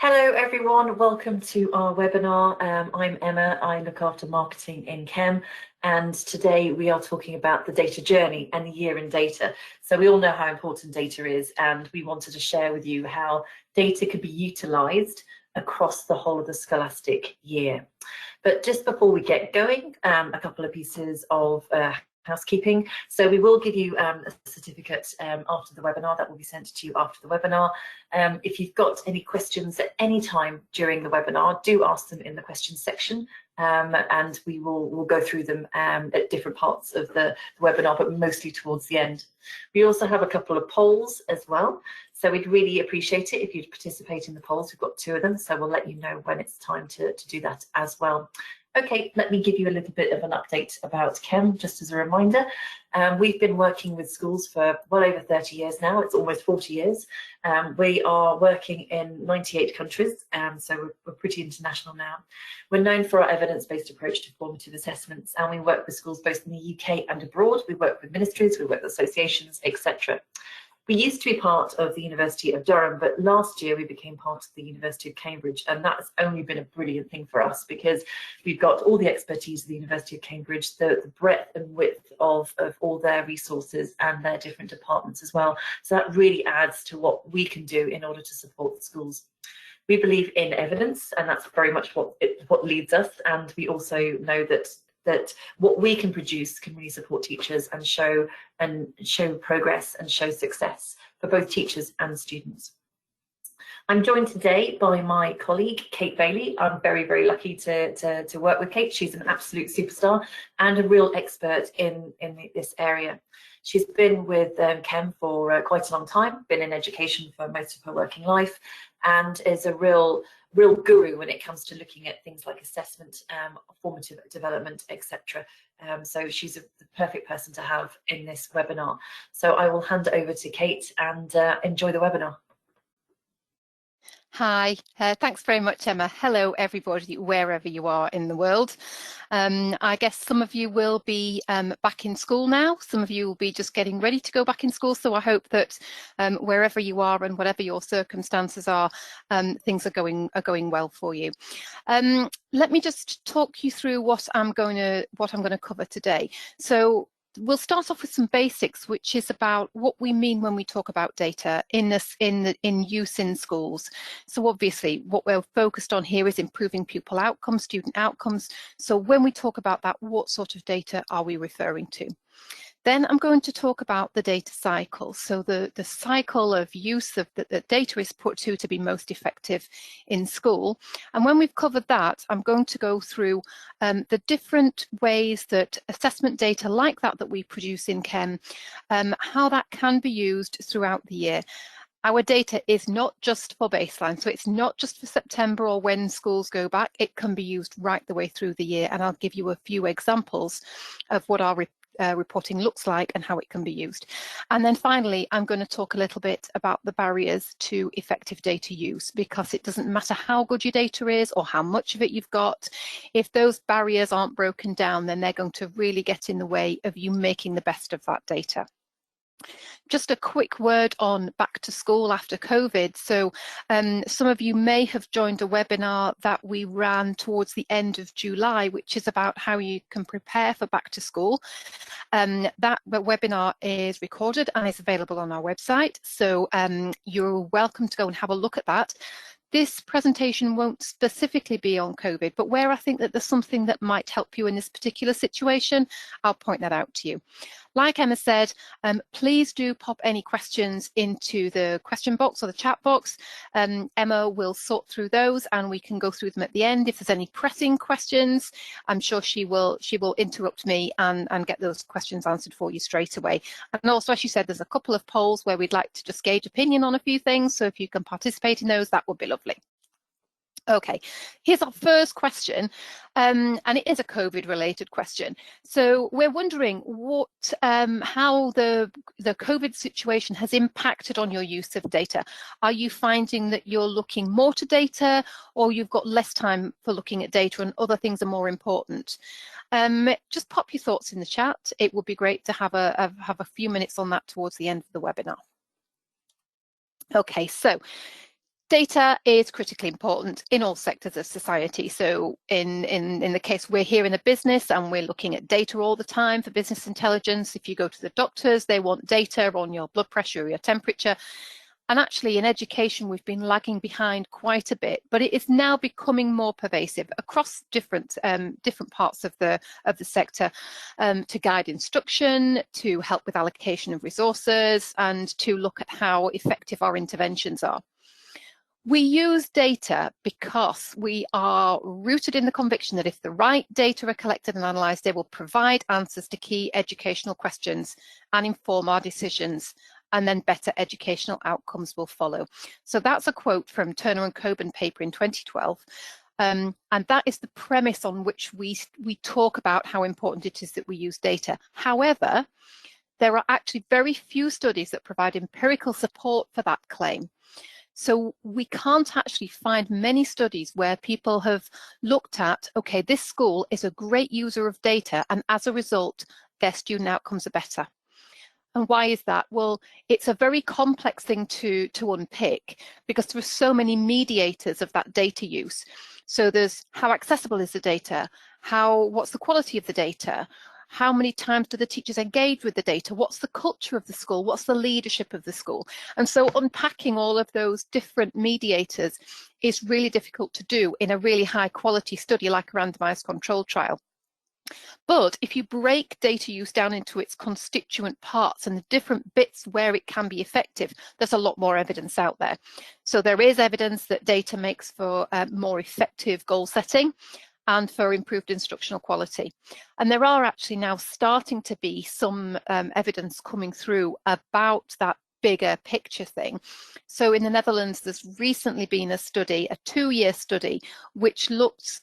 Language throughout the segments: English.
Hello everyone, welcome to our webinar. I'm Emma, I look after marketing in Chem, and today we are talking about the data journey and the year in data. So we all know how important data is, and we wanted to share with you how data could be utilised across the whole of the scholastic year. But just before we get going, a couple of pieces of housekeeping. So we will give you a certificate after the webinar that will be sent to you after the webinar. If you've got any questions at any time during the webinar, do ask them in the questions section, and we'll go through them at different parts of the webinar, but mostly towards the end. We also have a couple of polls as well, so we'd really appreciate it if you'd participate in the polls. We've got 2 of them, so we'll let you know when it's time to do that as well. Okay, let me give you a little bit of an update about Chem, just as a reminder. We've been working with schools for well over 30 years now. It's almost 40 years. We are working in 98 countries, so we're pretty international now. We're known for our evidence-based approach to formative assessments, and we work with schools both in the UK and abroad. We work with ministries, we work with associations, etc. We used to be part of the University of Durham, but last year we became part of the University of Cambridge, and that's only been a brilliant thing for us because we've got all the expertise of the University of Cambridge, the breadth and width of all their resources and their different departments as well. So that really adds to what we can do in order to support the schools. We believe in evidence, and that's very much what leads us, and we also know that what we can produce can really support teachers and show progress and show success for both teachers and students. I'm joined today by my colleague, Kate Bailey. I'm very, very lucky to work with Kate. She's an absolute superstar and a real expert in this area. She's been with Chem for quite a long time, been in education for most of her working life, and is a real guru when it comes to looking at things like assessment, formative development, etc. So she's the perfect person to have in this webinar. So I will hand it over to Kate and enjoy the webinar. Hi, thanks very much, Emma. Hello, everybody, wherever you are in the world. I guess some of you will be back in school now. Some of you will be just getting ready to go back in school. So I hope that wherever you are and whatever your circumstances are, things are going well for you. Let me just talk you through what I'm going to cover today. So we'll start off with some basics, which is about what we mean when we talk about data in use in schools. So obviously what we're focused on here is improving pupil outcomes, student outcomes. So when we talk about that, what sort of data are we referring to? Then I'm going to talk about the data cycle, so the cycle of use of the data is put to be most effective in school. And when we've covered that, I'm going to go through the different ways that assessment data like that we produce in Chem, how that can be used throughout the year. Our data is not just for baseline, so it's not just for September or when schools go back. It can be used right the way through the year, and I'll give you a few examples of what our reporting looks like and how it can be used. And then finally, I'm going to talk a little bit about the barriers to effective data use, because it doesn't matter how good your data is or how much of it you've got. If those barriers aren't broken down, then they're going to really get in the way of you making the best of that data. Just a quick word on back to school after COVID. So some of you may have joined a webinar that we ran towards the end of July, which is about how you can prepare for back to school. That webinar is recorded and is available on our website. So you're welcome to go and have a look at that. This presentation won't specifically be on COVID, but where I think that there's something that might help you in this particular situation, I'll point that out to you. Like Emma said, please do pop any questions into the question box or the chat box. Emma will sort through those and we can go through them at the end. If there's any pressing questions, I'm sure she will interrupt me and get those questions answered for you straight away. And also, as she said, there's a couple of polls where we'd like to just gauge opinion on a few things. So if you can participate in those, that would be lovely. Okay, here's our first question, and it is a COVID-related question. So we're wondering how the COVID situation has impacted on your use of data. Are you finding that you're looking more to data, or you've got less time for looking at data and other things are more important? Just pop your thoughts in the chat. It would be great to have a few minutes on that towards the end of the webinar. Okay, so Data is critically important in all sectors of society. So in the case we're here in the business and we're looking at data all the time for business intelligence. If you go to the doctors, they want data on your blood pressure or your temperature. And actually in education, we've been lagging behind quite a bit, but it is now becoming more pervasive across different parts of the sector, to guide instruction, to help with allocation of resources, and to look at how effective our interventions are. We use data because we are rooted in the conviction that if the right data are collected and analysed, they will provide answers to key educational questions and inform our decisions, and then better educational outcomes will follow. So that's a quote from Turner and Coburn paper in 2012. And that is the premise on which we talk about how important it is that we use data. However, there are actually very few studies that provide empirical support for that claim. So we can't actually find many studies where people have looked at, okay, this school is a great user of data, and as a result, their student outcomes are better. And why is that? Well, it's a very complex thing to unpick, because there are so many mediators of that data use. So there's how accessible is the data, what's the quality of the data, how many times do the teachers engage with the data, what's the culture of the school, what's the leadership of the school. And so unpacking all of those different mediators is really difficult to do in a really high quality study like a randomized control trial. But if you break data use down into its constituent parts and the different bits where it can be effective, there's a lot more evidence out there. So there is evidence that data makes for more effective goal setting and for improved instructional quality. And there are actually now starting to be some evidence coming through about that bigger picture thing. So in the Netherlands, there's recently been a study, a 2-year study, which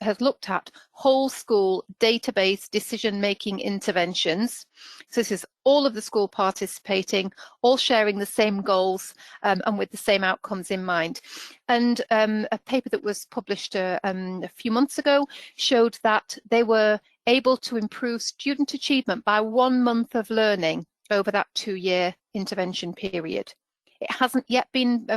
has looked at whole school database decision-making interventions. So this is all of the school participating, all sharing the same goals and with the same outcomes in mind. And a paper that was published a few months ago showed that they were able to improve student achievement by 1 month of learning over that 2-year intervention period. It hasn't yet been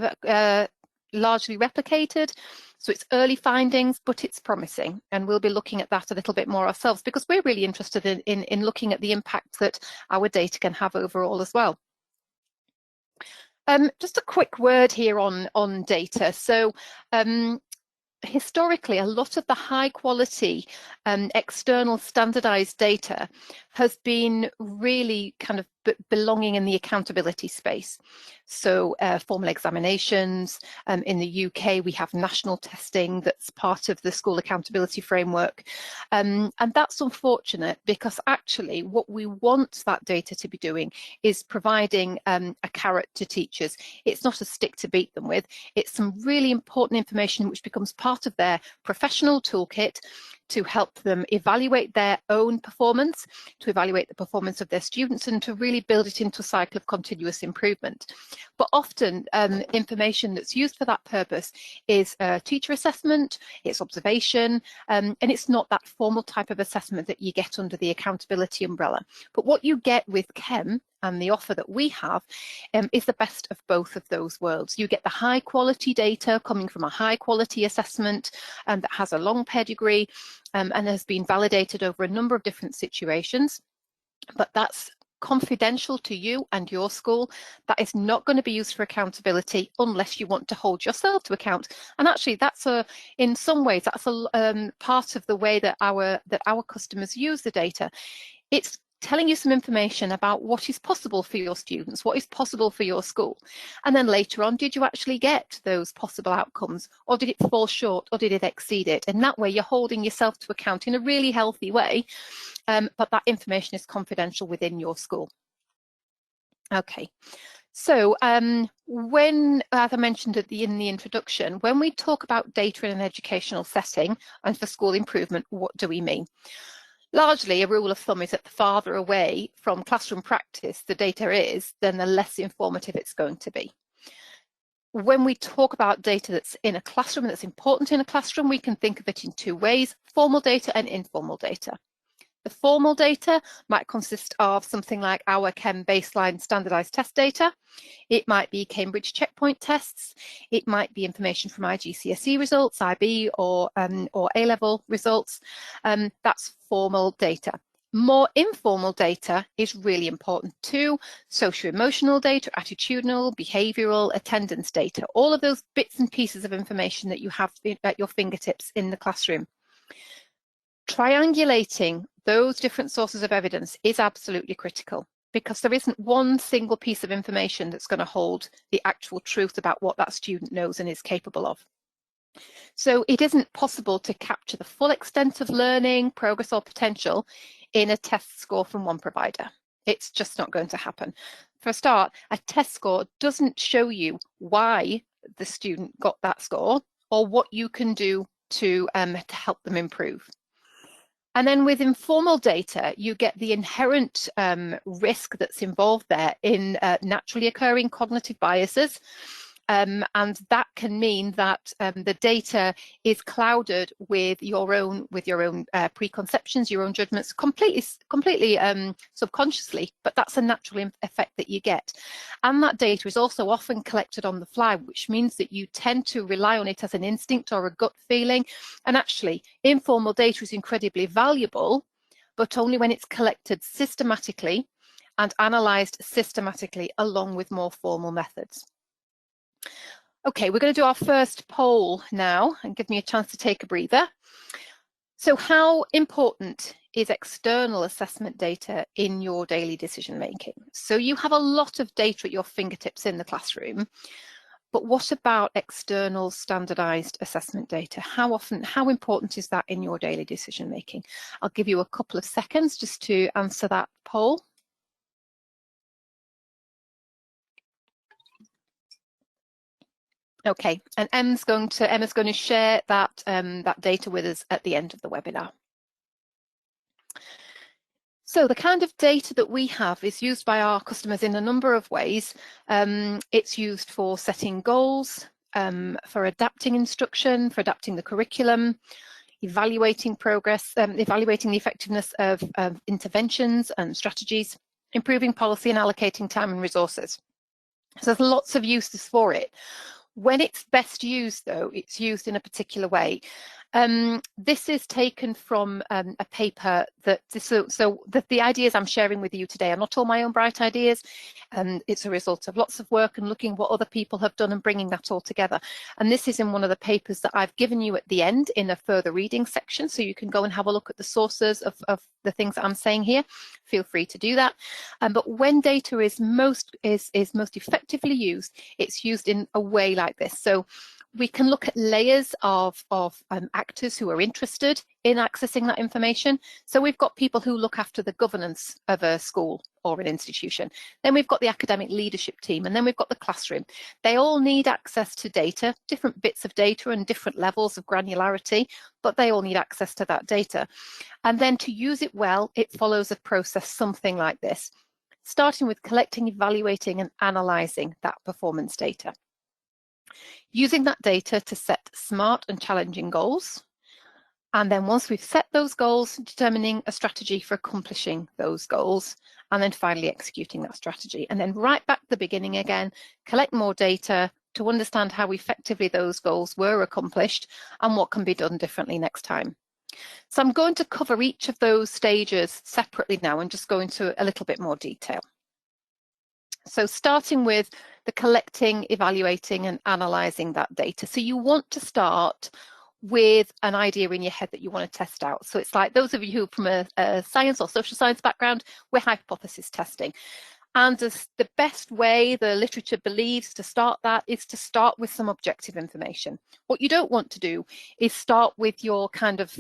largely replicated, so it's early findings, but it's promising, and we'll be looking at that a little bit more ourselves, because we're really interested in looking at the impact that our data can have overall as well. Just a quick word here on data. So historically, a lot of the high quality external standardized data has been really kind of belonging in the accountability space. So formal examinations, in the UK we have national testing that's part of the school accountability framework, and that's unfortunate, because actually what we want that data to be doing is providing a carrot to teachers. It's not a stick to beat them with, it's some really important information which becomes part of their professional toolkit to help them evaluate their own performance, to evaluate the performance of their students, and to really build it into a cycle of continuous improvement. But often information that's used for that purpose is teacher assessment, it's observation, and it's not that formal type of assessment that you get under the accountability umbrella. But what you get with KEM and the offer that we have is the best of both of those worlds. You get the high quality data coming from a high quality assessment that has a long pedigree and has been validated over a number of different situations, but that's confidential to you and your school. That is not going to be used for accountability unless you want to hold yourself to account. And actually that's in some ways that's a part of the way that our customers use the data. It's telling you some information about what is possible for your students, what is possible for your school. And then later on, did you actually get those possible outcomes, or did it fall short, or did it exceed it? And that way you're holding yourself to account in a really healthy way, but that information is confidential within your school. Okay. So when, as I mentioned in the introduction, when we talk about data in an educational setting and for school improvement, what do we mean? Largely, a rule of thumb is that the farther away from classroom practice the data is, then the less informative it's going to be. When we talk about data that's in a classroom, that's important in a classroom, we can think of it in two ways: formal data and informal data. The formal data might consist of something like our Chem baseline standardized test data. It might be Cambridge checkpoint tests. It might be information from GCSE results, IB, or A-level results. That's formal data. More informal data is really important too. Socio-emotional data, attitudinal, behavioural, attendance data, all of those bits and pieces of information that you have at your fingertips in the classroom. Triangulating those different sources of evidence is absolutely critical, because there isn't one single piece of information that's going to hold the actual truth about what that student knows and is capable of. So it isn't possible to capture the full extent of learning, progress or potential in a test score from one provider. It's just not going to happen. For a start, a test score doesn't show you why the student got that score or what you can do to help them improve. And then with informal data, you get the inherent risk that's involved there in naturally occurring cognitive biases. And that can mean that the data is clouded with your own preconceptions, your own judgments, completely subconsciously. But that's a natural effect that you get. And that data is also often collected on the fly, which means that you tend to rely on it as an instinct or a gut feeling. And actually, informal data is incredibly valuable, but only when it's collected systematically and analysed systematically along with more formal methods. Okay, we're going to do our first poll now and give me a chance to take a breather. So how important is external assessment data in your daily decision making? So you have a lot of data at your fingertips in the classroom, but what about external standardized assessment data? How important is that in your daily decision making? I'll give you a couple of seconds just to answer that poll. Okay, and Emma's going to share that that data with us at the end of the webinar. So the kind of data that we have is used by our customers in a number of ways. It's used for setting goals, for adapting instruction, for adapting the curriculum, evaluating progress, evaluating the effectiveness of interventions and strategies, improving policy and allocating time and resources. So there's lots of uses for it. When it's best used, though, it's used in a particular way. This is taken from a paper that, the ideas I'm sharing with you today are not all my own bright ideas. It's a result of lots of work and looking what other people have done and bringing that all together. And this is in one of the papers that I've given you at the end in a further reading section, so you can go and have a look at the sources of the things that I'm saying here. Feel free to do that. But when data is most effectively used, it's used in a way like this. So we can look at layers of actors who are interested in accessing that information. So we've got people who look after the governance of a school or an institution. Then we've got the academic leadership team, and then we've got the classroom. They all need access to data, different bits of data and different levels of granularity, but they all need access to that data. And then to use it well, it follows a process something like this, starting with collecting, evaluating and analysing that performance data. Using that data to set smart and challenging goals. And then once we've set those goals, determining a strategy for accomplishing those goals, and then finally executing that strategy. And then right back to the beginning again, collect more data to understand how effectively those goals were accomplished and what can be done differently next time. So I'm going to cover each of those stages separately now and just go into a little bit more detail. So starting with the collecting, evaluating and analysing that data. So you want to start with an idea in your head that you want to test out. So it's like those of you who from a science or social science background, we're hypothesis testing. And the best way the literature believes to start that is to start with some objective information. What you don't want to do is start with your kind of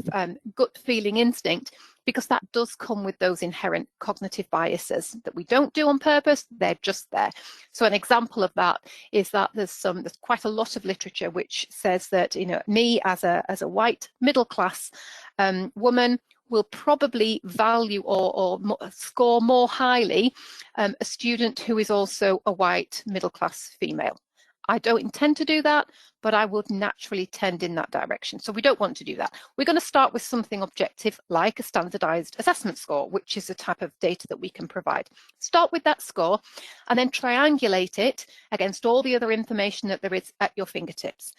gut feeling instinct, because that does come with those inherent cognitive biases that we don't do on purpose, they're just there. So an example of that is that there's quite a lot of literature which says that, you know, me as a white middle class woman will probably value or score more highly a student who is also a white middle class female. I don't intend to do that, but I would naturally tend in that direction. So we don't want to do that. We're going to start with something objective like a standardized assessment score, which is a type of data that we can provide. Start with that score and then triangulate it against all the other information that there is at your fingertips.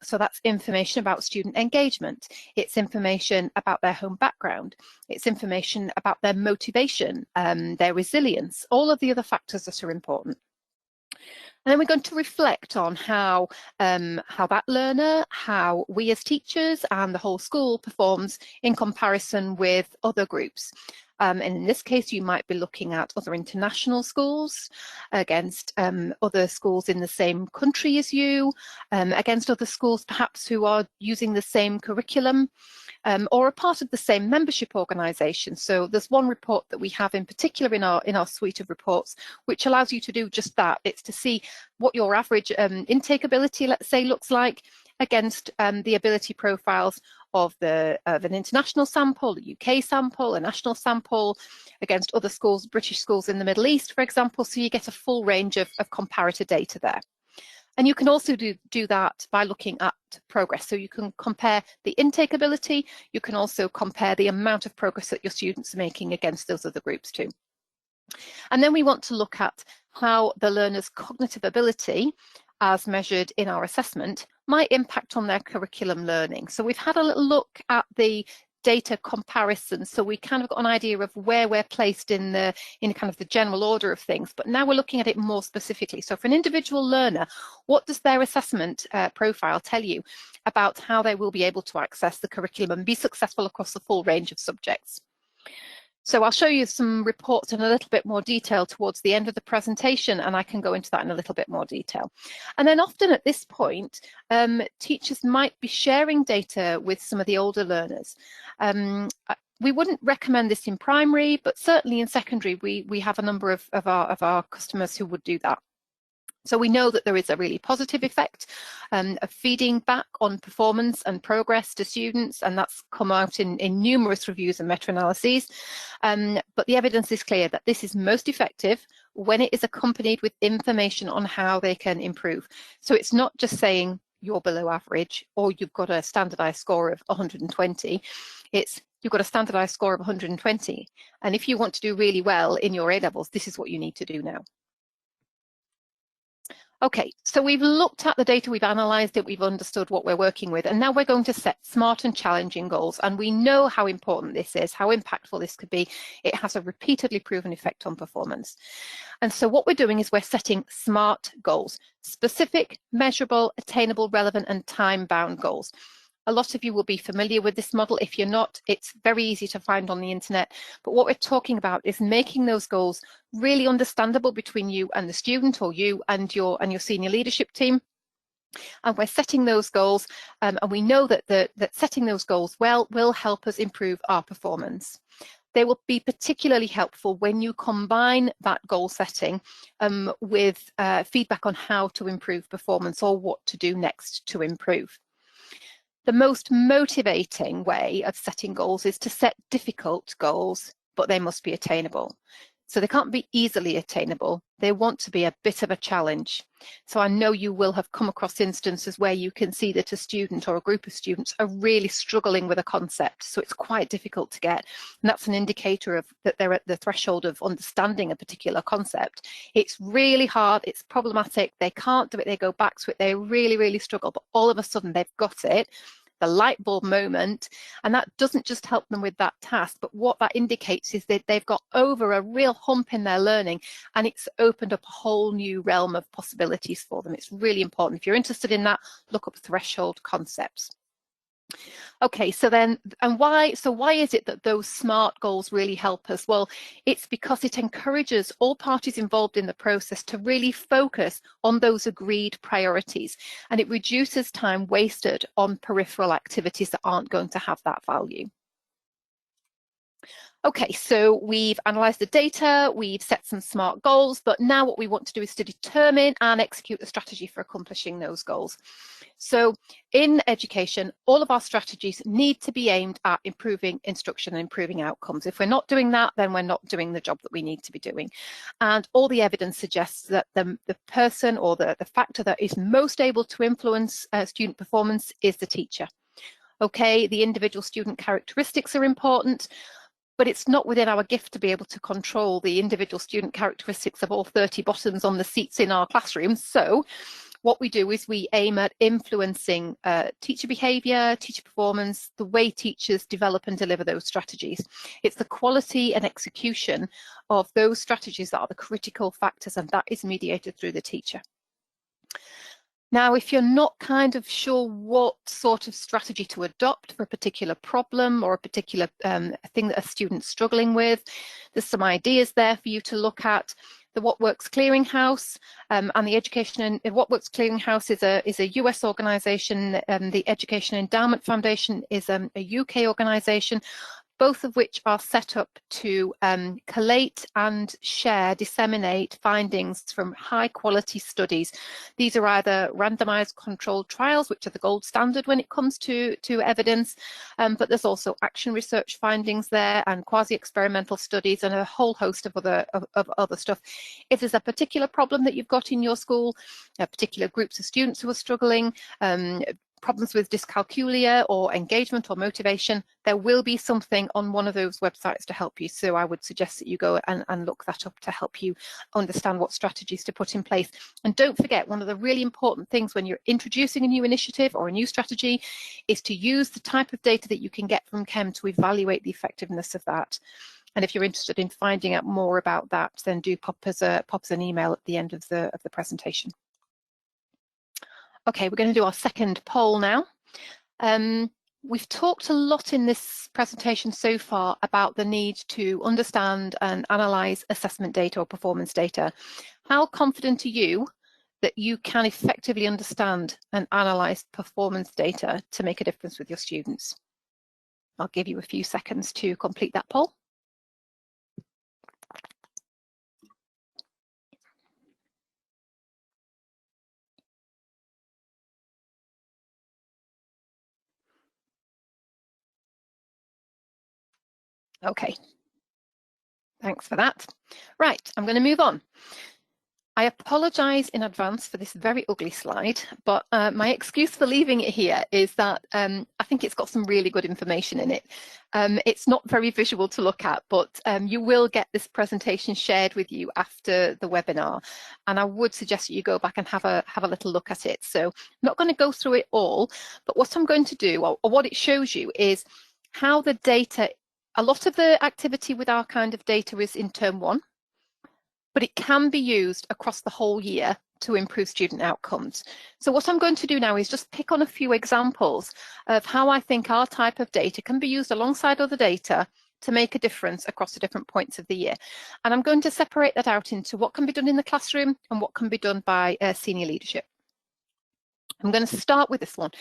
So that's information about student engagement. It's information about their home background. It's information about their motivation, their resilience, all of the other factors that are important. And then we're going to reflect on how that learner, how we as teachers and the whole school performs in comparison with other groups. And in this case, you might be looking at other international schools against other schools in the same country as you, against other schools perhaps who are using the same curriculum. Or a part of the same membership organisation. So there's one report that we have in particular in our suite of reports, which allows you to do just that. It's to see what your average intake ability, let's say, looks like against the ability profiles of an international sample, a UK sample, a national sample, against other schools, British schools in the Middle East, for example. So you get a full range of comparator data there. And you can also do that by looking at progress. So you can compare the intake ability. You can also compare the amount of progress that your students are making against those other groups too. And then we want to look at how the learner's cognitive ability, as measured in our assessment, might impact on their curriculum learning. So we've had a little look at the data comparison, so we kind of got an idea of where we're placed in kind of the general order of things, but now we're looking at it more specifically. So for an individual learner, what does their assessment profile tell you about how they will be able to access the curriculum and be successful across the full range of subjects? So I'll show you some reports in a little bit more detail towards the end of the presentation, and I can go into that in a little bit more detail. And then often at this point, teachers might be sharing data with some of the older learners. We wouldn't recommend this in primary, but certainly in secondary, we have a number of our customers who would do that. So we know that there is a really positive effect of feeding back on performance and progress to students, and that's come out in numerous reviews and meta-analyses. But the evidence is clear that this is most effective when it is accompanied with information on how they can improve. So it's not just saying you're below average or you've got a standardized score of 120. It's you've got a standardized score of 120. And if you want to do really well in your A-levels, this is what you need to do now. Okay, so we've looked at the data, we've analysed it, we've understood what we're working with, and now we're going to set smart and challenging goals. And we know how important this is, how impactful this could be. It has a repeatedly proven effect on performance. And so what we're doing is we're setting SMART goals, specific, measurable, attainable, relevant, and time-bound goals. A lot of you will be familiar with this model. If you're not, it's very easy to find on the internet. But what we're talking about is making those goals really understandable between you and the student, or you and your senior leadership team. And we're setting those goals, and we know that setting those goals well will help us improve our performance. They will be particularly helpful when you combine that goal setting with feedback on how to improve performance or what to do next to improve. The most motivating way of setting goals is to set difficult goals, but they must be attainable. So they can't be easily attainable. They want to be a bit of a challenge. So I know you will have come across instances where you can see that a student or a group of students are really struggling with a concept. So it's quite difficult to get. And that's an indicator of that they're at the threshold of understanding a particular concept. It's really hard. It's problematic. They can't do it. They go back to it. They really, really struggle. But all of a sudden they've got it. The light bulb moment, and that doesn't just help them with that task, but what that indicates is that they've got over a real hump in their learning, and it's opened up a whole new realm of possibilities for them. It's really important. If you're interested in that, look up threshold concepts. Okay, so then, and why is it that those SMART goals really help us? Well, it's because it encourages all parties involved in the process to really focus on those agreed priorities, and it reduces time wasted on peripheral activities that aren't going to have that value. Okay, so we've analysed the data, we've set some SMART goals, but now what we want to do is to determine and execute the strategy for accomplishing those goals. So in education, all of our strategies need to be aimed at improving instruction and improving outcomes. If we're not doing that, then we're not doing the job that we need to be doing. And all the evidence suggests that the person or the factor that is most able to influence student performance is the teacher. Okay, the individual student characteristics are important, but it's not within our gift to be able to control the individual student characteristics of all 30 buttons on the seats in our classrooms. So what we do is we aim at influencing teacher behaviour, teacher performance, the way teachers develop and deliver those strategies. It's the quality and execution of those strategies that are the critical factors, and that is mediated through the teacher. Now, if you're not kind of sure what sort of strategy to adopt for a particular problem or a particular thing that a student's struggling with, there's some ideas there for you to look at. The What Works Clearinghouse and the Education and What Works Clearinghouse is a US organisation. The Education Endowment Foundation is a UK organisation, both of which are set up to collate and share, disseminate findings from high quality studies. These are either randomized controlled trials, which are the gold standard when it comes to evidence, but there's also action research findings there and quasi-experimental studies and a whole host of other stuff. If there's a particular problem that you've got in your school, particular groups of students who are struggling, problems with dyscalculia or engagement or motivation, there will be something on one of those websites to help you. So I would suggest that you go and look that up to help you understand what strategies to put in place. And don't forget, one of the really important things when you're introducing a new initiative or a new strategy is to use the type of data that you can get from Chem to evaluate the effectiveness of that. And if you're interested in finding out more about that, then do pop us an email at the end of the presentation. Okay, we're going to do our second poll now. We've talked a lot in this presentation so far about the need to understand and analyse assessment data or performance data. How confident are you that you can effectively understand and analyse performance data to make a difference with your students? I'll give you a few seconds to complete that poll. Okay, thanks for that. Right, I'm going to move on. I apologise in advance for this very ugly slide, but my excuse for leaving it here is that I think it's got some really good information in it. It's not very visual to look at, but you will get this presentation shared with you after the webinar, and I would suggest that you go back and have a little look at it. So I'm not going to go through it all, but what I'm going to do, or what it shows you, is how the data, a lot of the activity with our kind of data is in term one, but it can be used across the whole year to improve student outcomes. So what I'm going to do now is just pick on a few examples of how I think our type of data can be used alongside other data to make a difference across the different points of the year. And I'm going to separate that out into what can be done in the classroom and what can be done by senior leadership. I'm going to start with this one.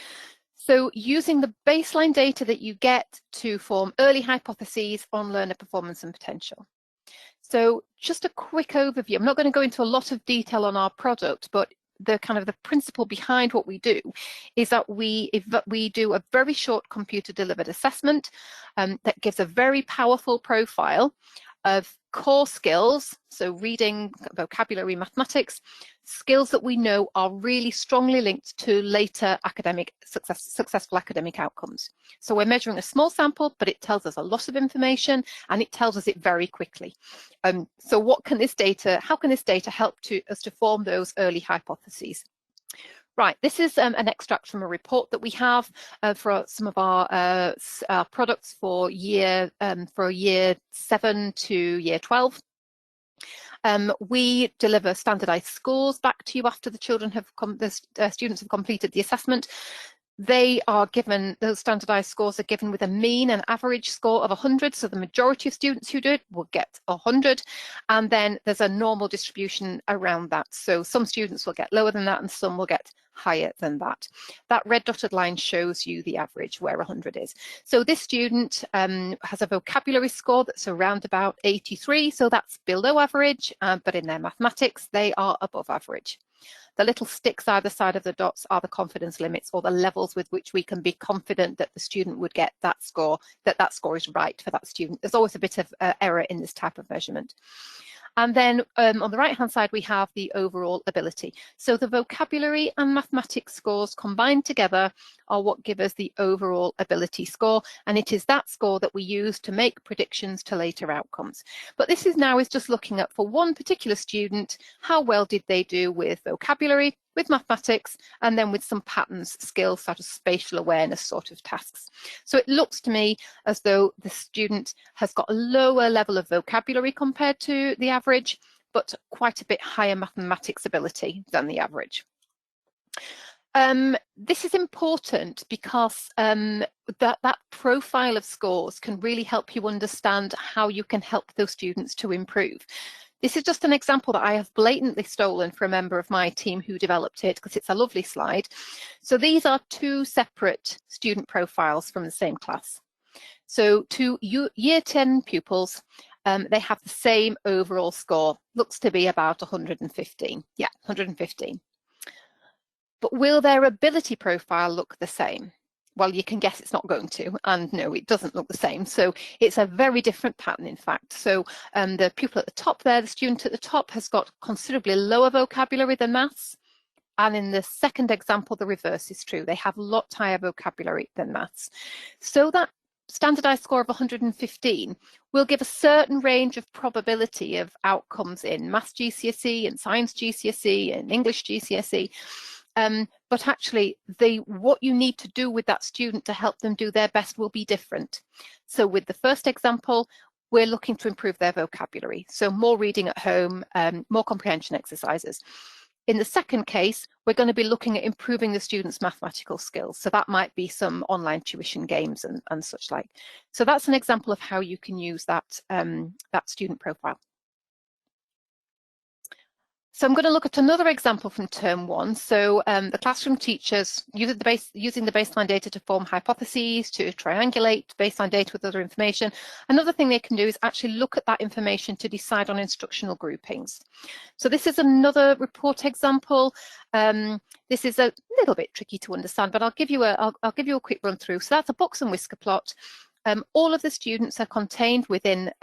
So using the baseline data that you get to form early hypotheses on learner performance and potential. So just a quick overview. I'm not going to go into a lot of detail on our product, but the kind of the principle behind what we do is that we do a very short computer delivered assessment that gives a very powerful profile of core skills, so reading, vocabulary, mathematics, skills that we know are really strongly linked to later academic successful academic outcomes. So we're measuring a small sample, but it tells us a lot of information and it tells us it very quickly. So what can this data, how can this data help us to form those early hypotheses? Right, this is an extract from a report that we have for some of our products for year 7 to year 12. We deliver standardized scores back to you after the children have students have completed the assessment. They are given, those standardized scores are given with a mean and average score of 100. So the majority of students who do it will get 100. And then there's a normal distribution around that. So some students will get lower than that and some will get higher than that. That red dotted line shows you the average where 100 is. So this student has a vocabulary score that's around about 83. So that's below average, but in their mathematics, they are above average. The little sticks either side of the dots are the confidence limits, or the levels with which we can be confident that the student would get that score, that score is right for that student. There's always a bit of error in this type of measurement. And then on the right-hand side, we have the overall ability. So the vocabulary and mathematics scores combined together are what give us the overall ability score. And it is that score that we use to make predictions to later outcomes. But this is just looking at, for one particular student, how well did they do with vocabulary, with mathematics, and then with some patterns, skills, such as spatial awareness sort of tasks. So it looks to me as though the student has got a lower level of vocabulary compared to the average, but quite a bit higher mathematics ability than the average. This is important because that profile of scores can really help you understand how you can help those students to improve. This is just an example that I have blatantly stolen from a member of my team who developed it, because it's a lovely slide. So these are two separate student profiles from the same class. So two year 10 pupils, they have the same overall score, looks to be about 115. Yeah, 115. But will their ability profile look the same? Well, you can guess it's not going to, and no, it doesn't look the same. So it's a very different pattern, in fact. So the pupil at the top there, the student at the top, has got considerably lower vocabulary than maths. And in the second example, the reverse is true. They have a lot higher vocabulary than maths. So that standardized score of 115 will give a certain range of probability of outcomes in maths GCSE and science GCSE and English GCSE. But actually, what you need to do with that student to help them do their best will be different. So with the first example, we're looking to improve their vocabulary. So more reading at home, more comprehension exercises. In the second case, we're going to be looking at improving the students' mathematical skills. So that might be some online tuition games and such like. So that's an example of how you can use that, that student profile. So I'm going to look at another example from term 1. So the classroom teachers using the baseline data to form hypotheses, to triangulate baseline data with other information. Another thing they can do is actually look at that information to decide on instructional groupings. So this is another report example. This is a little bit tricky to understand, but I'll give you a quick run through. So that's a box and whisker plot. All of the students are contained within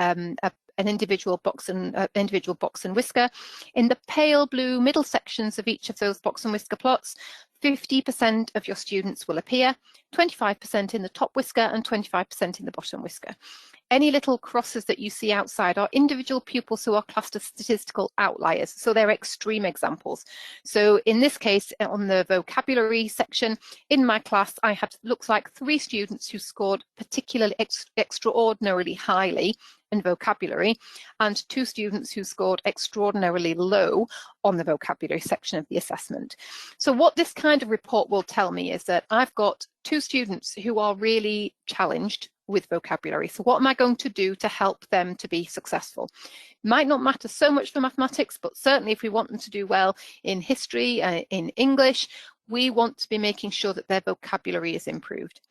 an individual box and whisker. In the pale blue middle sections of each of those box and whisker plots, 50% of your students will appear, 25% in the top whisker and 25% in the bottom whisker. Any little crosses that you see outside are individual pupils who are classed as statistical outliers. So they're extreme examples. So in this case, on the vocabulary section, in my class, I had, looks like 3 students who scored particularly extraordinarily highly in vocabulary, and 2 students who scored extraordinarily low on the vocabulary section of the assessment. So what this kind of report will tell me is that I've got 2 students who are really challenged with vocabulary. So what am I going to do to help them to be successful? It might not matter so much for mathematics, but certainly if we want them to do well in history, in English, we want to be making sure that their vocabulary is improved.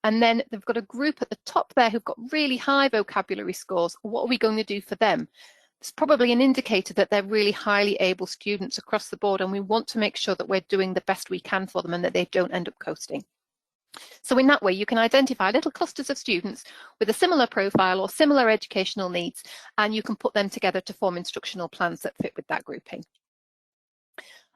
And then they've got a group at the top there who've got really high vocabulary scores. What are we going to do for them? It's probably an indicator that they're really highly able students across the board, and we want to make sure that we're doing the best we can for them and that they don't end up coasting. So in that way, you can identify little clusters of students with a similar profile or similar educational needs, and you can put them together to form instructional plans that fit with that grouping.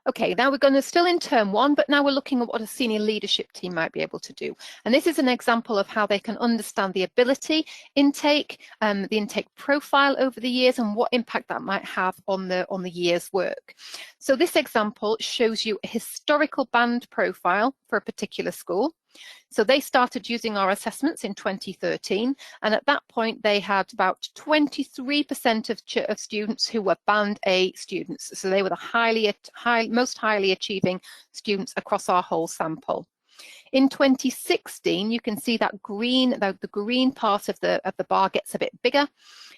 Okay, now we're going to still in term 1, but now we're looking at what a senior leadership team might be able to do. And this is an example of how they can understand the ability intake, the intake profile over the years, and what impact that might have on the year's work. So this example shows you a historical band profile for a particular school. So they started using our assessments in 2013, and at that point they had about 23% of students who were band A students. So they were the most highly achieving students across our whole sample. In 2016, you can see that the green part of the bar gets a bit bigger.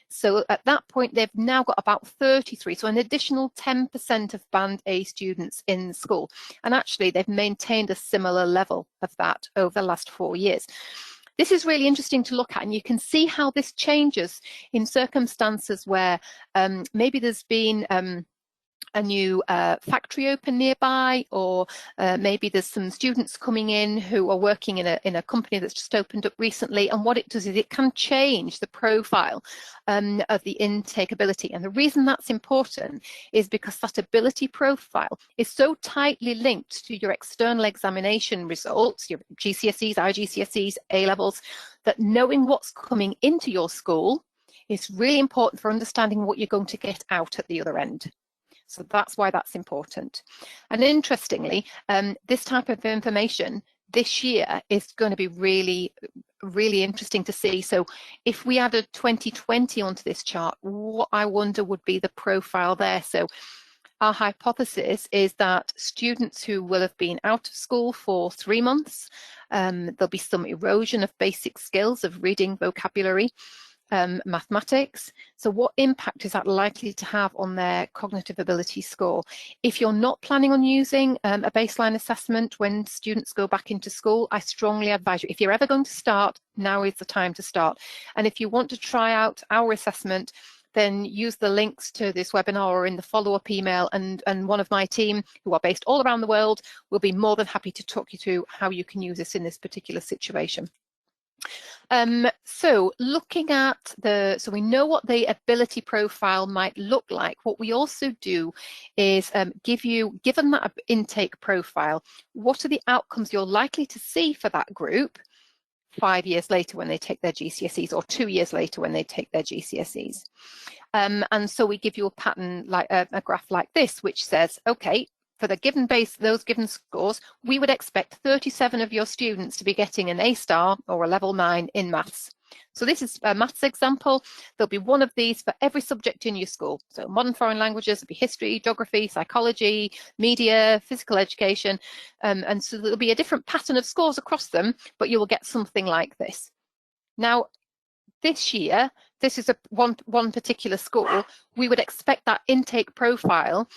So at that point, they've now got about 33, so an additional 10% of Band A students in the school. And actually, they've maintained a similar level of that over the last 4 years. This is really interesting to look at, and you can see how this changes in circumstances where maybe there's been a new factory open nearby, or maybe there's some students coming in who are working in a company that's just opened up recently, and what it does is it can change the profile of the intake ability. And the reason that's important is because that ability profile is so tightly linked to your external examination results, your GCSEs, IGCSEs, A-levels, that knowing what's coming into your school is really important for understanding what you're going to get out at the other end. So that's why that's important. And interestingly, this type of information this year is going to be really, really interesting to see. So if we added 2020 onto this chart, what I wonder would be the profile there. So our hypothesis is that students who will have been out of school for 3 months, there'll be some erosion of basic skills of reading, vocabulary, mathematics. So what impact is that likely to have on their cognitive ability score? If you're not planning on using a baseline assessment when students go back into school, I strongly advise you, if you're ever going to start, now is the time to start. And if you want to try out our assessment, then use the links to this webinar or in the follow-up email, and one of my team, who are based all around the world, will be more than happy to talk you through how you can use this in this particular situation. So looking at so we know what the ability profile might look like. What we also do is given that intake profile, what are the outcomes you're likely to see for that group 5 years later when they take their GCSEs, or 2 years later when they take their GCSEs. And so we give you a pattern, like a graph like this, which says, okay, for the given those given scores, we would expect 37 of your students to be getting an A star or a level 9 in maths. So this is a maths example. There'll be one of these for every subject in your school. So modern foreign languages will be history, geography, psychology, media, physical education. And so there'll be a different pattern of scores across them, but you will get something like this. Now, this year, this is one particular school, we would expect that intake profile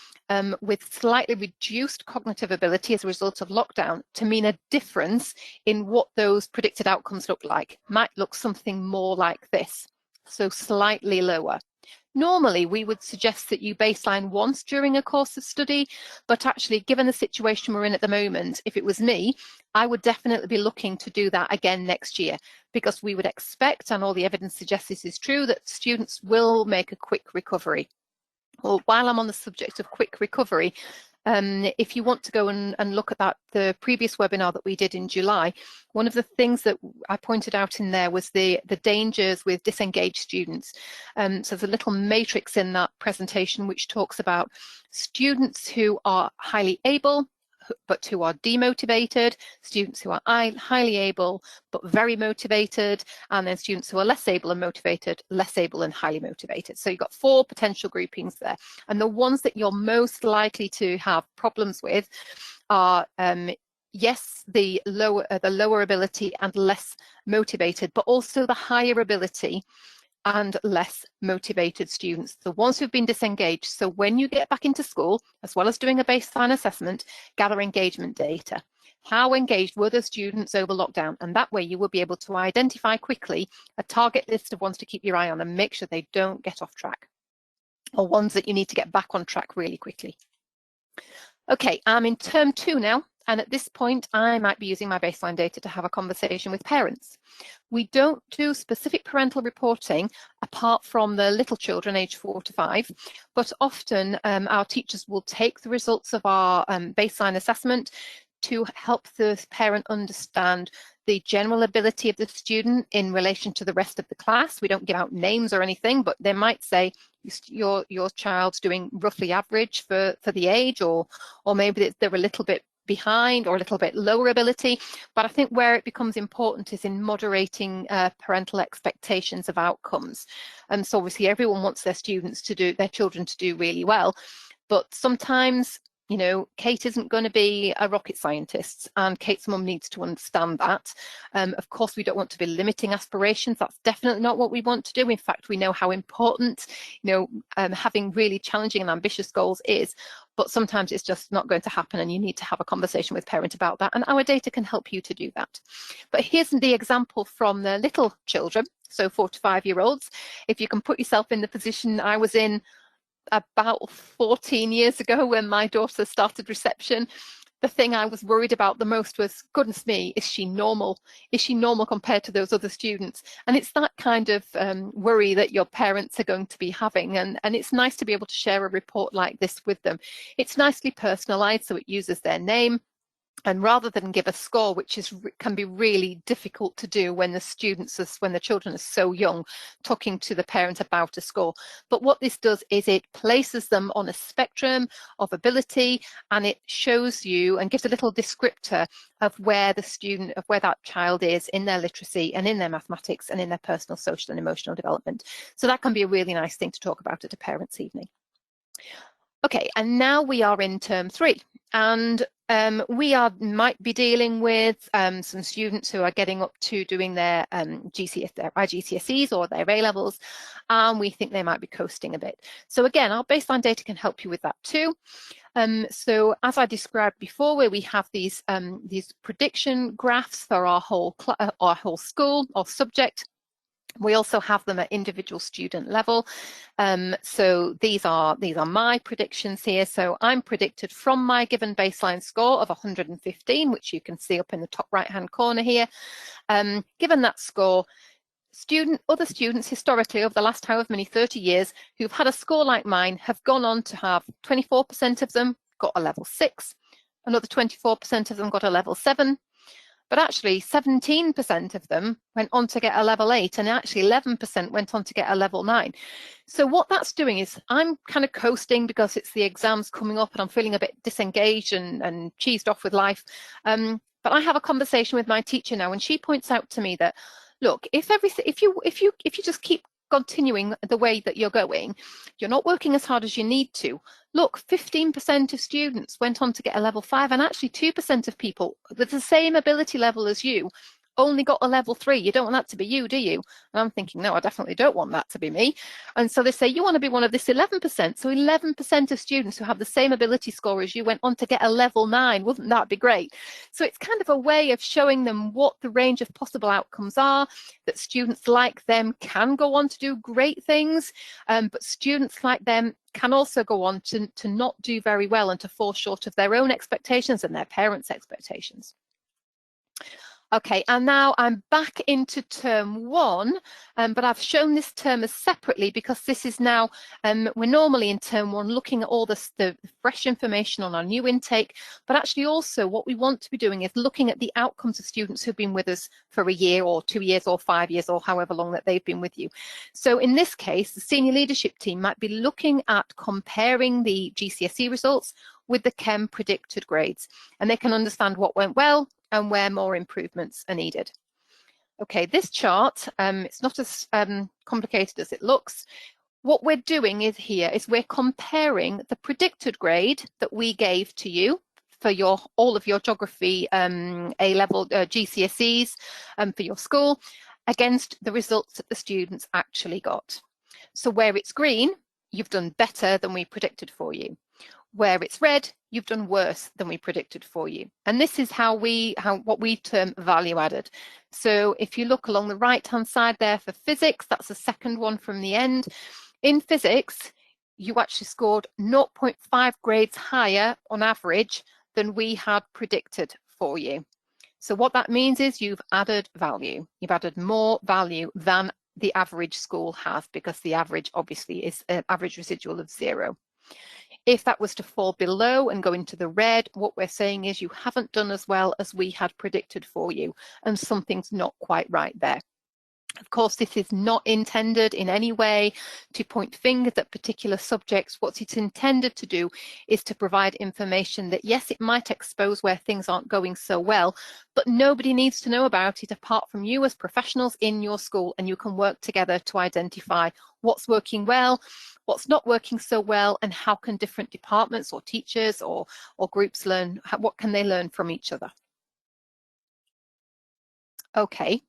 with slightly reduced cognitive ability as a result of lockdown to mean a difference in what those predicted outcomes look like. Might look something more like this, so slightly lower. Normally, we would suggest that you baseline once during a course of study, but actually, given the situation we're in at the moment, if it was me, I would definitely be looking to do that again next year, because we would expect, and all the evidence suggests this is true, that students will make a quick recovery. Well, while I'm on the subject of quick recovery, if you want to go and look at the previous webinar that we did in July, one of the things that I pointed out in there was the dangers with disengaged students. So there's a little matrix in that presentation which talks about students who are highly able but who are demotivated, students who are highly able but very motivated, and then students who are less able and motivated, less able and highly motivated. So you've got 4 potential groupings there. And the ones that you're most likely to have problems with are yes, the lower ability and less motivated, but also the higher ability and less motivated students, the ones who've been disengaged. So when you get back into school, as well as doing a baseline assessment, gather engagement data. How engaged were the students over lockdown? And that way you will be able to identify quickly a target list of ones to keep your eye on and make sure they don't get off track, or ones that you need to get back on track really quickly. Okay, I'm in term 2 now. And at this point, I might be using my baseline data to have a conversation with parents. We don't do specific parental reporting apart from the little children aged 4 to 5, but often our teachers will take the results of our baseline assessment to help the parent understand the general ability of the student in relation to the rest of the class. We don't give out names or anything, but they might say your child's doing roughly average for the age, or maybe they're a little bit behind or a little bit lower ability. But I think where it becomes important is in moderating parental expectations of outcomes. So obviously everyone wants their children to do really well, but sometimes You know, Kate isn't going to be a rocket scientist, and Kate's mum needs to understand that. Of course, we don't want to be limiting aspirations. That's definitely not what we want to do. In fact, we know how important, you know, having really challenging and ambitious goals is, but sometimes it's just not going to happen, and you need to have a conversation with parent about that, and our data can help you to do that. But here's the example from the little children, so 4 to 5 year olds. If you can put yourself in the position I was in about 14 years ago when my daughter started reception, the thing I was worried about the most was, goodness me, is she normal? Is she normal compared to those other students? And it's that kind of worry that your parents are going to be having. And it's nice to be able to share a report like this with them. It's nicely personalized, so it uses their name. And rather than give a score, which can be really difficult to do when the children are so young, talking to the parent about a score. But what this does is it places them on a spectrum of ability, and it shows you and gives a little descriptor of where that child is in their literacy and in their mathematics and in their personal, social and emotional development. So that can be a really nice thing to talk about at a parents' evening. Okay, and now we are in term 3, and we might be dealing with some students who are getting up to doing their IGCSEs or their A-levels, and we think they might be coasting a bit. So again, our baseline data can help you with that too. So as I described before, where we have these prediction graphs for our whole school or subject. We also have them at individual student level. So these are my predictions here. So I'm predicted from my given baseline score of 115, which you can see up in the top right-hand corner here. Given that score, other students historically over the last however many 30 years who've had a score like mine have gone on to have 24% of them got a level 6, another 24% of them got a level 7. But actually 17% of them went on to get a level 8, and actually 11% went on to get a level 9. So what that's doing is I'm kind of coasting because it's the exams coming up and I'm feeling a bit disengaged and cheesed off with life. But I have a conversation with my teacher now, and she points out to me that, look, if you just keep continuing the way that you're going, you're not working as hard as you need to. Look, 15% of students went on to get a level 5, and actually 2% of people with the same ability level as you only got a level 3. You don't want that to be you, do you? And I'm thinking, no, I definitely don't want that to be me. And so they say, you want to be one of this 11%. So 11% of students who have the same ability score as you went on to get a level 9. Wouldn't that be great? So it's kind of a way of showing them what the range of possible outcomes are, that students like them can go on to do great things, but students like them can also go on to not do very well and to fall short of their own expectations and their parents' expectations. Okay, and now I'm back into term 1, but I've shown this term as separately because this is now, we're normally in term 1 looking at all the fresh information on our new intake, but actually also what we want to be doing is looking at the outcomes of students who've been with us for a year or 2 years or 5 years or however long that they've been with you. So in this case, the senior leadership team might be looking at comparing the GCSE results with the Chem predicted grades, and they can understand what went well and where more improvements are needed. Okay, this chart, it's not as complicated as it looks. What we're doing is we're comparing the predicted grade that we gave to you for all of your geography A-level GCSEs for your school against the results that the students actually got. So where it's green, you've done better than we predicted for you. Where it's red, you've done worse than we predicted for you. And this is what we term value added. So if you look along the right-hand side there for physics, that's the second one from the end. In physics, you actually scored 0.5 grades higher on average than we had predicted for you. So what that means is you've added value. You've added more value than the average school has, because the average obviously is an average residual of 0. If that was to fall below and go into the red, what we're saying is you haven't done as well as we had predicted for you, and something's not quite right there. Of course, this is not intended in any way to point fingers at particular subjects. What it's intended to do is to provide information that, yes, it might expose where things aren't going so well, but nobody needs to know about it apart from you as professionals in your school, and you can work together to identify what's working well, what's not working so well, and how can different departments or teachers or groups learn, what can they learn from each other. Okay.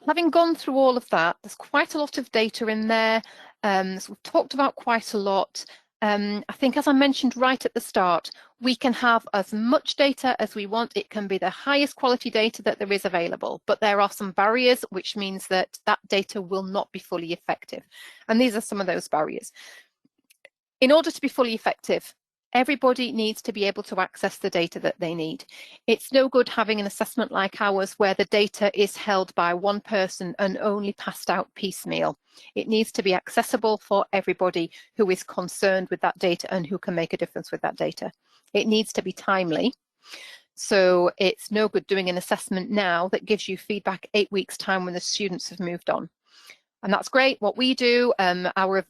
Having gone through all of that, there's quite a lot of data in there. So we've talked about quite a lot. I think, as I mentioned right at the start, we can have as much data as we want. It can be the highest quality data that there is available, but there are some barriers, which means that that data will not be fully effective. And these are some of those barriers. In order to be fully effective, everybody needs to be able to access the data that they need. It's no good having an assessment like ours where the data is held by one person and only passed out piecemeal. It needs to be accessible for everybody who is concerned with that data and who can make a difference with that data. It needs to be timely. So it's no good doing an assessment now that gives you feedback 8 weeks' time when the students have moved on. And that's great. What we do, our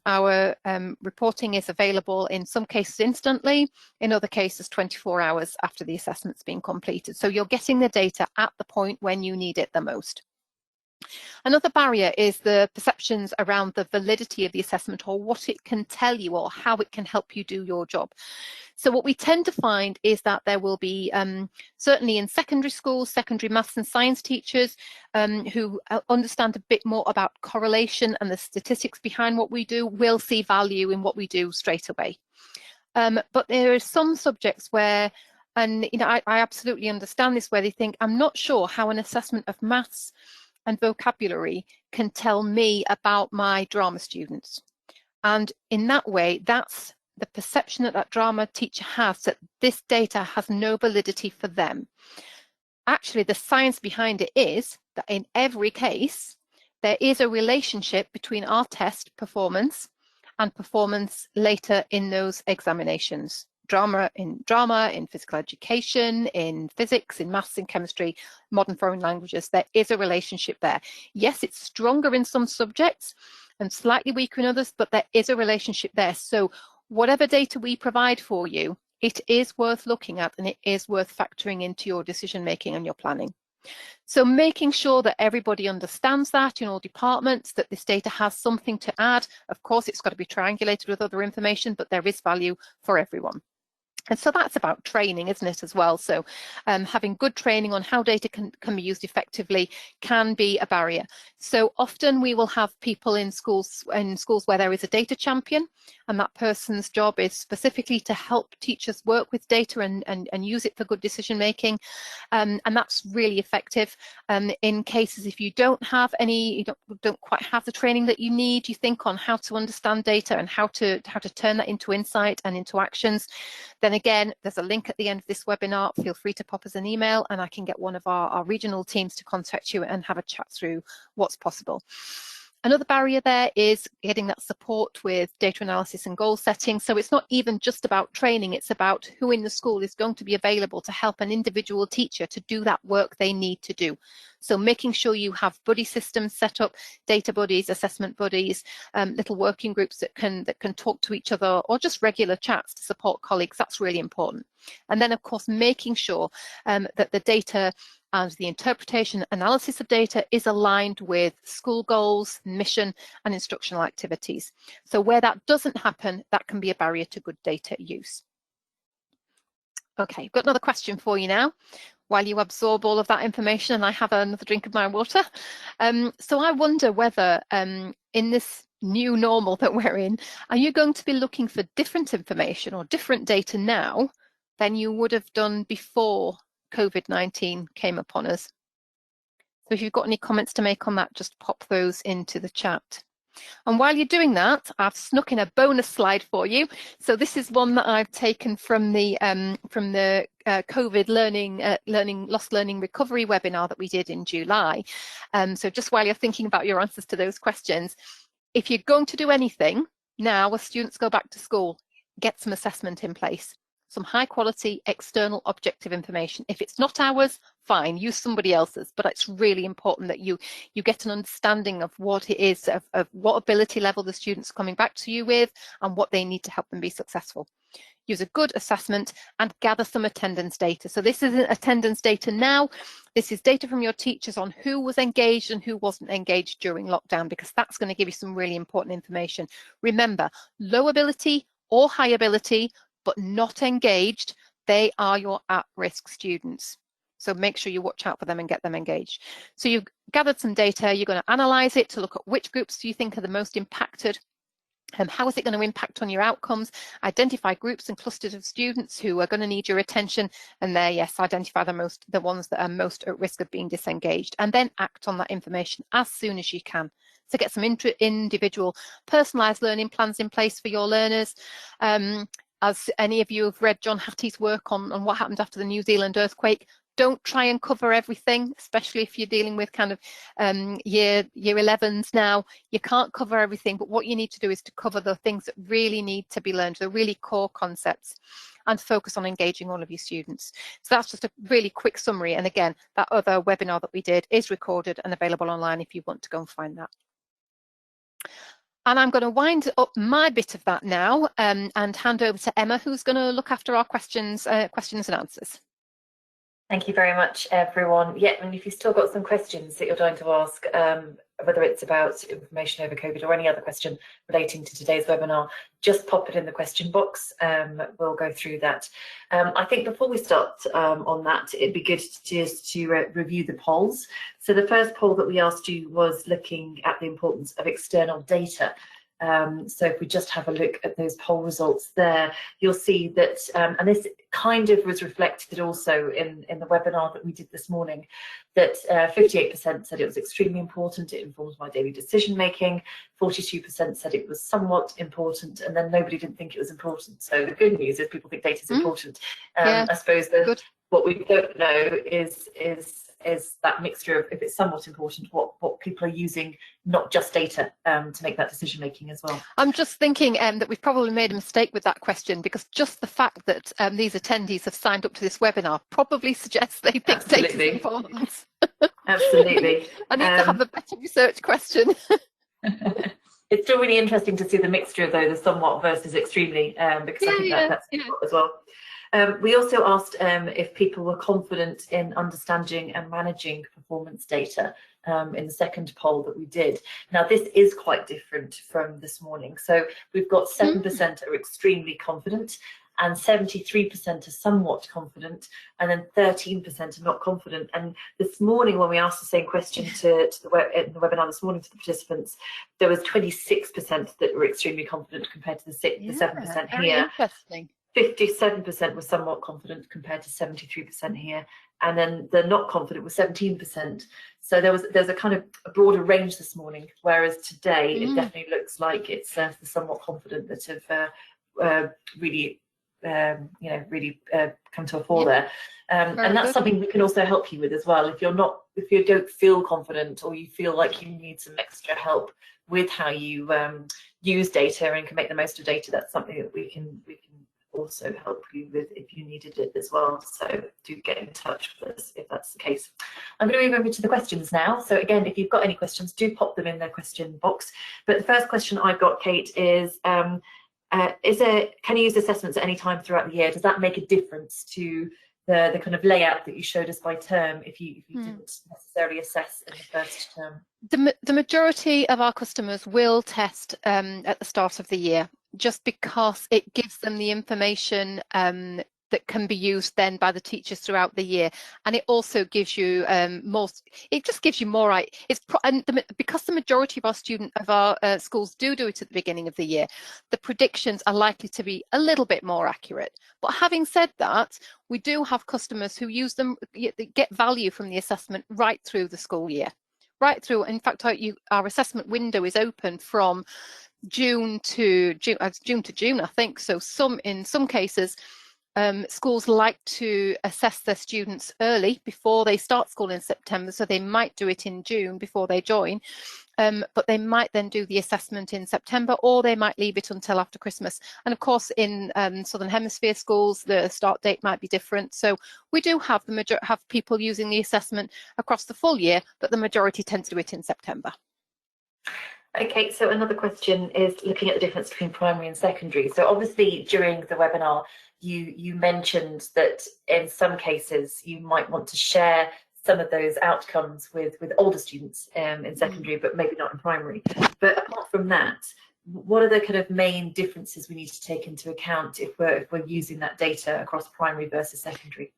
reporting is available in some cases instantly, in other cases 24 hours after the assessment's been completed. So you're getting the data at the point when you need it the most. Another barrier is the perceptions around the validity of the assessment, or what it can tell you or how it can help you do your job. So what we tend to find is that there will be, certainly in secondary schools, secondary maths and science teachers who understand a bit more about correlation and the statistics behind what we do, will see value in what we do straight away. But there are some subjects where, and I absolutely understand this, where they think, I'm not sure how an assessment of maths and vocabulary can tell me about my drama students. And in that way, that's the perception that that drama teacher has, that this data has no validity for them. Actually, the science behind it is that in every case, there is a relationship between our test performance and performance later in those examinations. Drama, in physical education, in physics, in maths and chemistry, modern foreign languages, there is a relationship there. Yes, it's stronger in some subjects and slightly weaker in others, but there is a relationship there. So whatever data we provide for you, it is worth looking at, and it is worth factoring into your decision making and your planning. So making sure that everybody understands that in all departments, that this data has something to add. Of course, it's got to be triangulated with other information, but there is value for everyone. And so that's about training, isn't it, as well? So having good training on how data can be used effectively can be a barrier. So often we will have people in schools where there is a data champion, and that person's job is specifically to help teachers work with data and use it for good decision making. And that's really effective. In cases if you don't have any, you don't quite have the training that you need, you think on how to understand data and how to turn that into insight and into actions, then again, there's a link at the end of this webinar. Feel free to pop us an email and I can get one of our regional teams to contact you and have a chat through what's possible. Another barrier there is getting that support with data analysis and goal setting. So it's not even just about training, it's about who in the school is going to be available to help an individual teacher to do that work they need to do. So making sure you have buddy systems set up, data buddies, assessment buddies, little working groups that can talk to each other, or just regular chats to support colleagues, that's really important. And then of course making sure that the data and the interpretation analysis of data is aligned with school goals, mission and instructional activities. So where that doesn't happen, that can be a barrier to good data use. Okay, I've got another question for you now, while you absorb all of that information and I have another drink of my water. So I wonder whether in this new normal that we're in, are you going to be looking for different information or different data now than you would have done before COVID-19 came upon us? So if you've got any comments to make on that, just pop those into the chat. And while you're doing that, I've snuck in a bonus slide for you. So this is one that I've taken from the COVID lost learning recovery webinar that we did in July. So just while you're thinking about your answers to those questions, if you're going to do anything now as students go back to school, get some assessment in place. some high quality external objective information. If it's not ours, fine, use somebody else's, but it's really important that you get an understanding of what it is, of what ability level the students are coming back to you with and what they need to help them be successful. Use a good assessment and gather some attendance data. So this isn't attendance data now, this is data from your teachers on who was engaged and who wasn't engaged during lockdown, because that's going to give you some really important information. Remember, low ability or high ability, but not engaged, they are your at-risk students. So make sure you watch out for them and get them engaged. So you've gathered some data, you're going to analyze it to look at which groups do you think are the most impacted. How is it going to impact on your outcomes? Identify groups and clusters of students who are going to need your attention, and there, yes, identify the ones that are most at risk of being disengaged, and then act on that information as soon as you can. So get some individual personalised learning plans in place for your learners. As any of you have read John Hattie's work on what happened after the New Zealand earthquake, don't try and cover everything, especially if you're dealing with kind of year 11s now. You can't cover everything, but what you need to do is to cover the things that really need to be learned, the really core concepts, and focus on engaging all of your students. So that's just a really quick summary. And again, that other webinar that we did is recorded and available online if you want to go and find that. And I'm going to wind up my bit of that now and hand over to Emma, who's going to look after our questions and answers. Thank you very much, everyone. Yeah, and if you've still got some questions that you're dying to ask, whether it's about information over COVID or any other question relating to today's webinar, just pop it in the question box. We'll go through that. I think before we start on that, it'd be good just to review the polls. So the first poll that we asked you was looking at the importance of external data. So if we just have a look at those poll results there, you'll see that, and this kind of was reflected also in the webinar that we did this morning, that 58% said it was extremely important, it informs my daily decision making, 42% said it was somewhat important, and then nobody didn't think it was important. So the good news is people think data is important. Yeah, I suppose what we don't know is that mixture of, if it's somewhat important, what people are using, not just data, to make that decision making as well. I'm just thinking that we've probably made a mistake with that question, because just the fact that these attendees have signed up to this webinar probably suggests they think data is important. Absolutely. I need to have a better research question. It's still really interesting to see the mixture of those, the somewhat versus extremely, because I think that's important as well. We also asked if people were confident in understanding and managing performance data in the second poll that we did. Now, this is quite different from this morning. So we've got 7% are extremely confident, and 73% are somewhat confident, and then 13% are not confident. And this morning, when we asked the same question in the webinar this morning to the participants, there was 26% that were extremely confident compared to the 7% very here. Interesting. 57% were somewhat confident compared to 73% here, and then the not confident was 17%. So there's a kind of a broader range this morning, whereas today it definitely looks like it's the somewhat confident that have really come to a fore there. And that's something we can also help you with as well. If you don't feel confident, or you feel like you need some extra help with how you use data and can make the most of data, that's something that we can also help you with if you needed it as well. So do get in touch with us if that's the case. I'm going to move over to the questions now. So again, if you've got any questions, do pop them in the question box. But the first question I've got, Kate, is can you use assessments at any time throughout the year? Does that make a difference to the kind of layout that you showed us by term if you didn't necessarily assess in the first term? The majority of our customers will test at the start of the year, just because it gives them the information that can be used then by the teachers throughout the year, and it also gives you more. It just gives you more. Because the majority of our schools do it at the beginning of the year, the predictions are likely to be a little bit more accurate. But having said that, we do have customers who use them, get value from the assessment right through the school year, right through. In fact, our assessment window is open from June to June, I think. So in some cases, schools like to assess their students early before they start school in September, so they might do it in June before they join. But they might then do the assessment in September, or they might leave it until after Christmas. And of course, in Southern Hemisphere schools, the start date might be different. So we do have have people using the assessment across the full year, but the majority tend to do it in September. Okay, so another question is looking at the difference between primary and secondary. So obviously during the webinar, you mentioned that in some cases you might want to share some of those outcomes with older students in secondary, but maybe not in primary. But apart from that, what are the kind of main differences we need to take into account if we're using that data across primary versus secondary?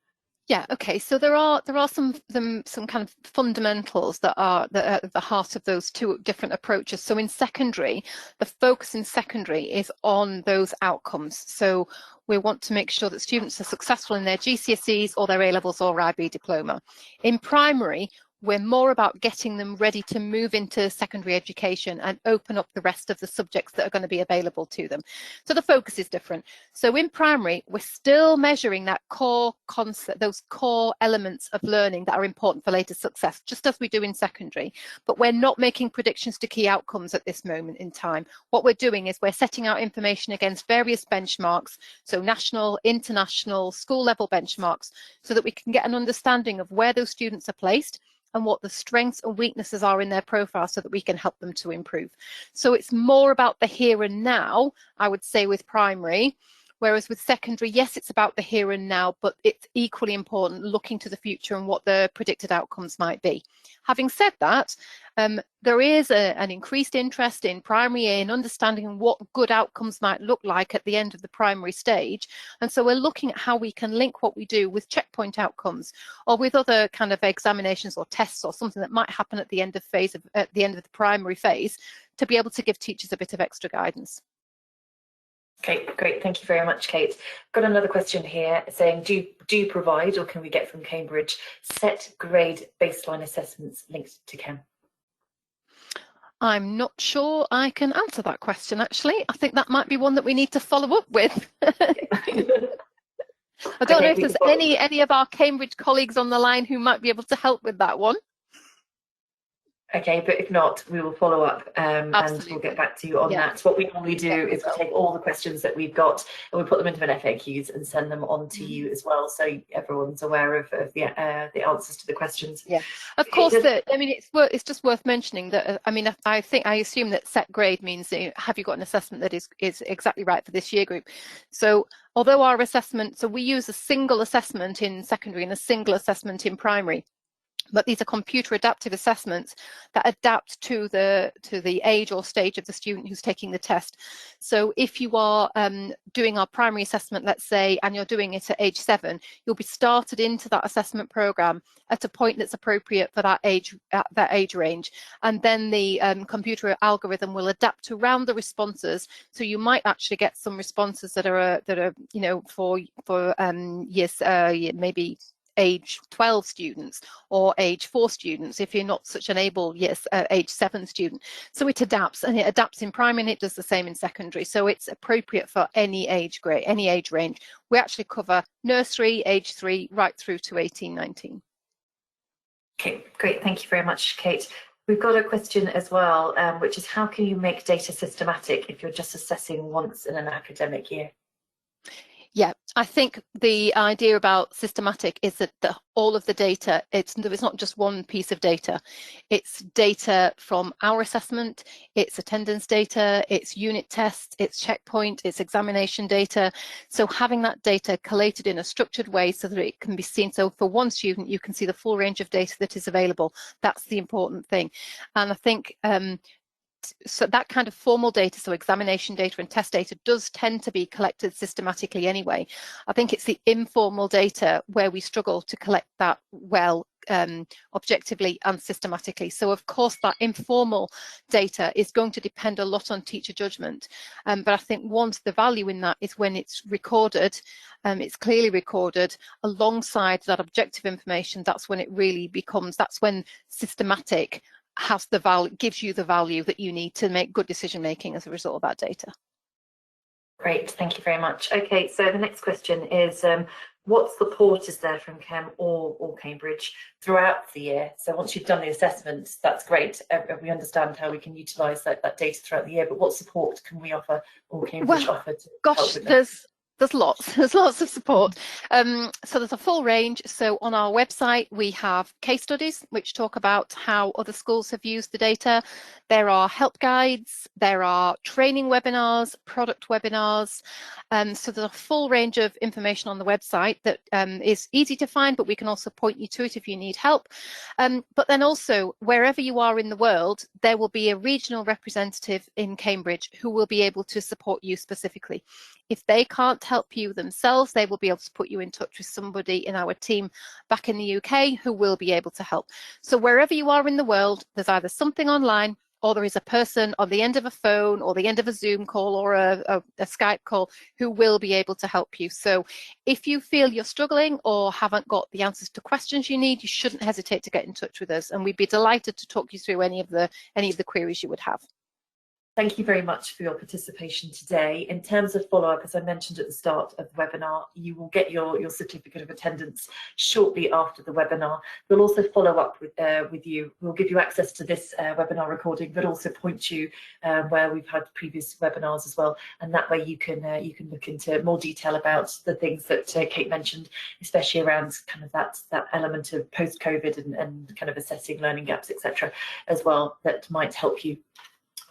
Yeah, okay. So there are some kind of fundamentals that are at the heart of those two different approaches. So in secondary, the focus in secondary is on those outcomes. So we want to make sure that students are successful in their GCSEs or their A-levels or IB diploma. In primary, we're more about getting them ready to move into secondary education and open up the rest of the subjects that are going to be available to them. So the focus is different. So in primary, we're still measuring that core concept, those core elements of learning that are important for later success, just as we do in secondary. But we're not making predictions to key outcomes at this moment in time. What we're doing is we're setting out information against various benchmarks, so national, international, school level benchmarks, so that we can get an understanding of where those students are placed and what the strengths and weaknesses are in their profile so that we can help them to improve. So it's more about the here and now, I would say, with primary, whereas with secondary, yes, it's about the here and now, but it's equally important looking to the future and what the predicted outcomes might be. Having said that, there is an increased interest in primary A in understanding what good outcomes might look like at the end of the primary stage. And so we're looking at how we can link what we do with checkpoint outcomes or with other kind of examinations or tests or something that might happen at the end of the primary phase to be able to give teachers a bit of extra guidance. Okay, great. Thank you very much, Kate. Got another question here saying, do you provide, or can we get from Cambridge, set grade baseline assessments linked to Chem? I'm not sure I can answer that question, actually. I think that might be one that we need to follow up with. I don't know if there's any of our Cambridge colleagues on the line who might be able to help with that one. Okay, but if not, we will follow up and we'll get back to you on that. What we normally do is we take all the questions that we've got and we put them into an FAQs and send them on to you as well, so everyone's aware of the answers to the questions. Yeah, of course. I mean, it's just worth mentioning that. I mean, I assume that set grade means have you got an assessment that is exactly right for this year group. So although our assessment, so we use a single assessment in secondary and a single assessment in primary. But these are computer adaptive assessments that adapt to the age or stage of the student who's taking the test. So if you are doing our primary assessment, let's say, and you're doing it at age 7, you'll be started into that assessment program at a point that's appropriate for that age range. And then the computer algorithm will adapt around the responses. So you might actually get some responses that are you know, for years maybe age 12 students or age 4 students if you're not such an able age 7 student. So it adapts, and it adapts in primary and it does the same in secondary. So it's appropriate for any age grade, any age range. We actually cover nursery, age 3, right through to 18, 19. Okay, great. Thank you very much, Kate. We've got a question as well, which is how can you make data systematic if you're just assessing once in an academic year? Yeah, I think the idea about systematic is that all of the data, it's not just one piece of data. It's data from our assessment, it's attendance data, it's unit tests, it's checkpoint, it's examination data. So having that data collated in a structured way so that it can be seen. So for one student, you can see the full range of data that is available. That's the important thing. And I think so that kind of formal data, so examination data and test data, does tend to be collected systematically anyway. I think it's the informal data where we struggle to collect that well, objectively and systematically. So of course that informal data is going to depend a lot on teacher judgment, but I think once the value in that is when it's recorded, it's clearly recorded alongside that objective information. That's when it really becomes, that's when systematic has the value, gives you the value that you need to make good decision making as a result of that data. Great, thank you very much. Okay, so the next question is, what support is there from Chem or Cambridge throughout the year? So once you've done the assessment, that's great. We understand how we can utilise that data throughout the year, but what support can we offer or Cambridge Well, offer to gosh, help with that? there's lots of support. So there's a full range. So on our website, we have case studies which talk about how other schools have used the data. There are help guides, there are training webinars, product webinars. So there's a full range of information on the website that is easy to find, but we can also point you to it if you need help. But then also, wherever you are in the world, there will be a regional representative in Cambridge who will be able to support you specifically. If they can't help you themselves, they will be able to put you in touch with somebody in our team back in the UK who will be able to help. So wherever you are in the world, there's either something online or there is a person on the end of a phone or the end of a Zoom call or a Skype call who will be able to help you. So if you feel you're struggling or haven't got the answers to questions you need, you shouldn't hesitate to get in touch with us, and we'd be delighted to talk you through any of the queries you would have. Thank you very much for your participation today. In terms of follow-up, as I mentioned at the start of the webinar, you will get your certificate of attendance shortly after the webinar. We'll also follow up with you. We'll give you access to this webinar recording, but also point you where we've had previous webinars as well. And that way you can look into more detail about the things that Kate mentioned, especially around kind of that element of post-COVID and kind of assessing learning gaps, etc., as well, that might help you.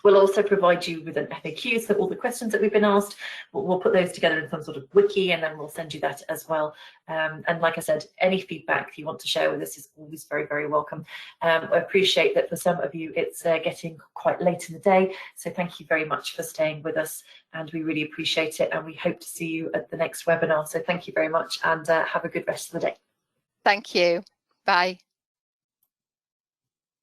We'll also provide you with an FAQ, so all the questions that we've been asked, we'll put those together in some sort of wiki, and then we'll send you that as well. And like I said, any feedback you want to share with us is always very, very welcome. I appreciate that for some of you, it's getting quite late in the day, so thank you very much for staying with us, and we really appreciate it, and we hope to see you at the next webinar. So thank you very much, and have a good rest of the day. Thank you. Bye.